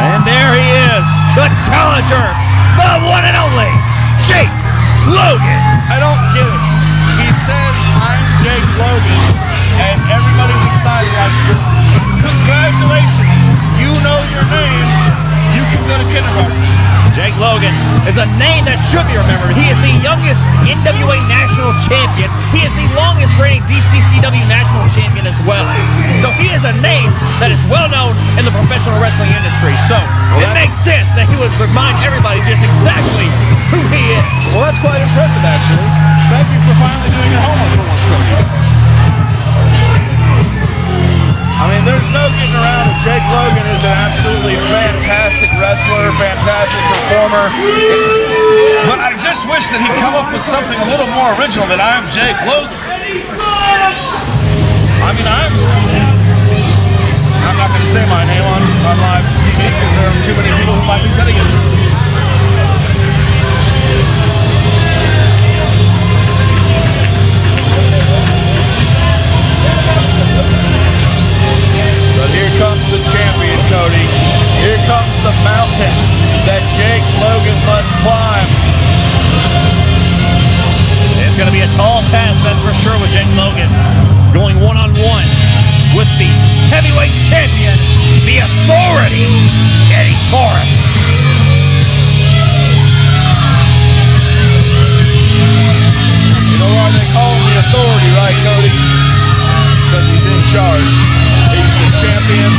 And there he is, the challenger, the one and only, Jake Logan. I don't get it. He says, I'm Jake Logan, and everybody's excited. Like, congratulations, you know your name. You can go to kindergarten. Jake Logan is a name that should be remembered. He is the youngest NWA National Champion. He is the longest reigning DCCW National Champion as well. So he is a name that is well known in the professional wrestling industry. So it makes sense that he would remind everybody just exactly who he is. Well, that's quite impressive, actually. Thank you for finally doing your homework, little ones, Cody. I mean, there's no getting around it. Jake Logan is an absolutely fantastic wrestler, fantastic performer. But I just wish that he'd come up with something a little more original than I'm Jake Logan. I mean, I'm not going to say my name on live TV because there are too many people who might be set against me. But here comes the champion, Cody. Here comes the mountain that Jake Logan must climb. It's going to be a tall task, that's for sure, with Jake Logan going one-on-one with the heavyweight champion, the Authority, Taurus. You know why they call him the Authority, right, Cody? Because he's in charge. He's the champion,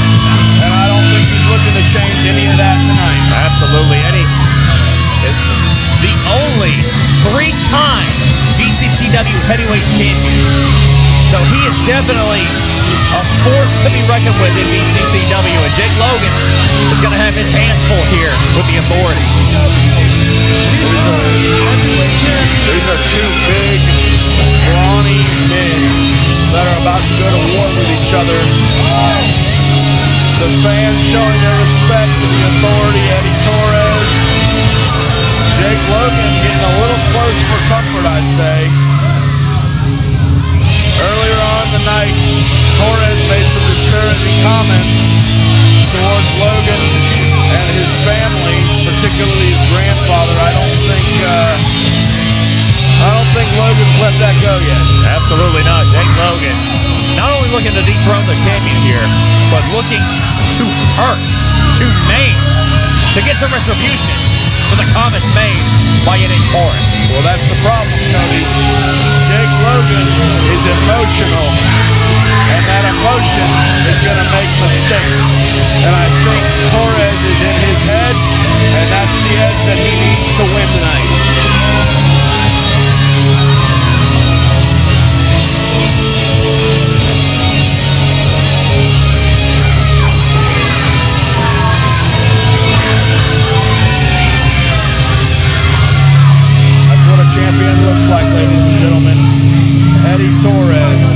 and I don't think he's looking to change any of that tonight. Absolutely. Eddie is the only three-time DCCW heavyweight champion. So he is definitely a force to be reckoned with in DCCW, and Jake Logan is going to have his hands full here with the Authority. These are two big, brawny men that are about to go to war with each other. The fans showing their respect to the Authority, Taurus. Jake Logan getting a little close for comfort, I'd say. Earlier on the night, Taurus made some disparaging comments towards Logan and his family, particularly his grandfather. I don't think Logan's let that go yet. Absolutely not. Jake Logan not only looking to dethrone the champion here, but looking to hurt, to maim, to get some retribution for the comments made by Taurus. Well, that's the problem, Tony. Jake Logan is emotional, and that emotion is going to make mistakes. And I think Torres is in his head, and that's the edge that he needs to win tonight. Champion looks like, ladies and gentlemen. Taurus,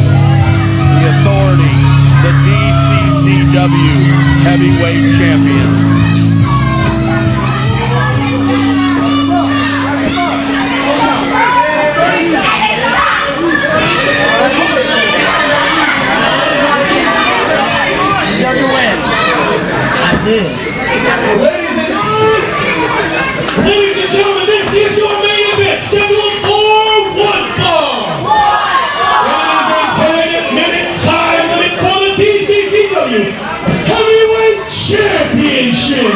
the Authority, the DCCW Heavyweight Champion. You got to win. I did. Ladies and gentlemen, this is your main event, scheduled for one fall. It is a 10-minute time limit for the DCCW Heavyweight Championship.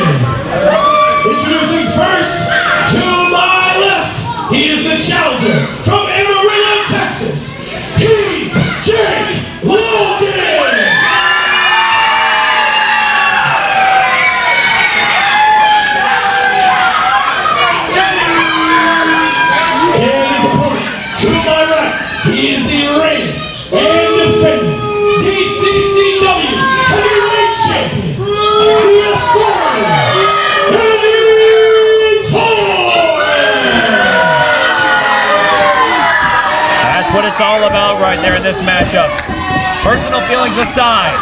Introducing first, to my left, he is the challenger from Amarillo, Texas. He's Jake Logan. He is the reigning and defending DCCW Heavyweight Champion, the Authority, Taurus. That's what it's all about right there in this matchup. Personal feelings aside,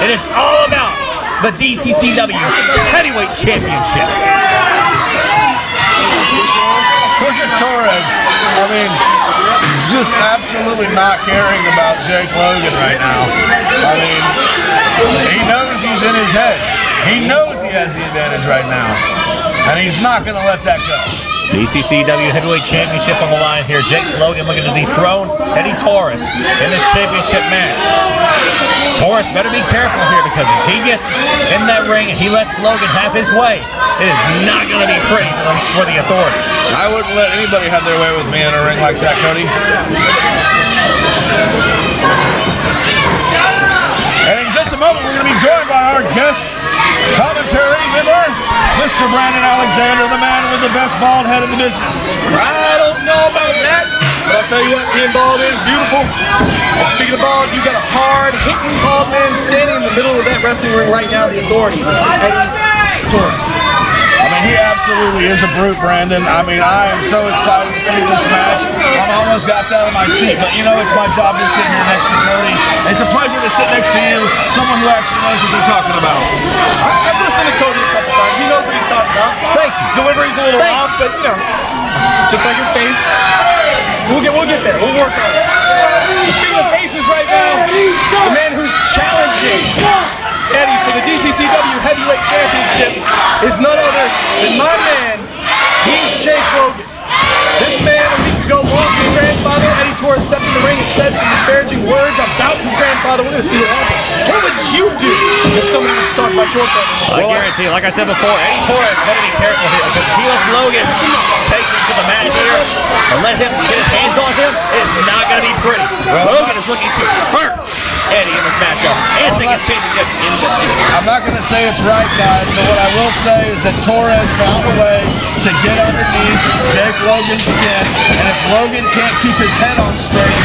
it is all about the DCCW Heavyweight Championship. Look at Torres. I mean, just absolutely not caring about Jake Logan right now. I mean, He knows he's in his head. He knows he has the advantage right now. And he's not going to let that go. DCCW Heavyweight Championship on the line here. Jake Logan looking to dethrone Eddie Taurus in this championship match. Taurus better be careful here, because if he gets in that ring and he lets Logan have his way, it is not going to be pretty for the Authority. I wouldn't let anybody have their way with me in a ring like that, Cody. And in just a moment, we're going to be joined by our guest commentary member, Mr. Brandon Alexander, the man with the best bald head in the business. I don't know about that, but I'll tell you what, being bald is beautiful. And speaking of bald, you got a hard-hitting bald man standing in the middle of that wrestling ring right now, the Authority, Mr. Eddie Taurus. I mean, he absolutely is a brute, Brandon. I mean, I am so excited to see this match. I'm almost got out of my seat, but you know, it's my job to sit here next to Cody. It's a pleasure to sit next to you, someone who actually knows what they're talking about. I've listened to Cody a couple times. He knows what he's talking about. Thank you. Delivery's a little off, but you know, just like his face. We'll get there. We'll work on it. Speaking of faces right now, the man who's challenging Eddie for the DCCW Heavyweight Championship is none other than my man. He's Jake Logan. This man a week ago lost his grandfather. Eddie Taurus stepped in the ring and said some disparaging words about his grandfather. We're going to see what happens. What would you do if somebody was to talk about your grandfather? I guarantee you, like I said before, Eddie Taurus better be careful here, because if he lets Logan take him to the mat here and let him get his hands on him, it's not going to be pretty. Logan is looking to hurt Eddie in this matchup and take his championship. I'm not going to say it's right, guys, but what I will say is that Torres found a way to get underneath Jake Logan's skin, and if Logan can't keep his head on straight,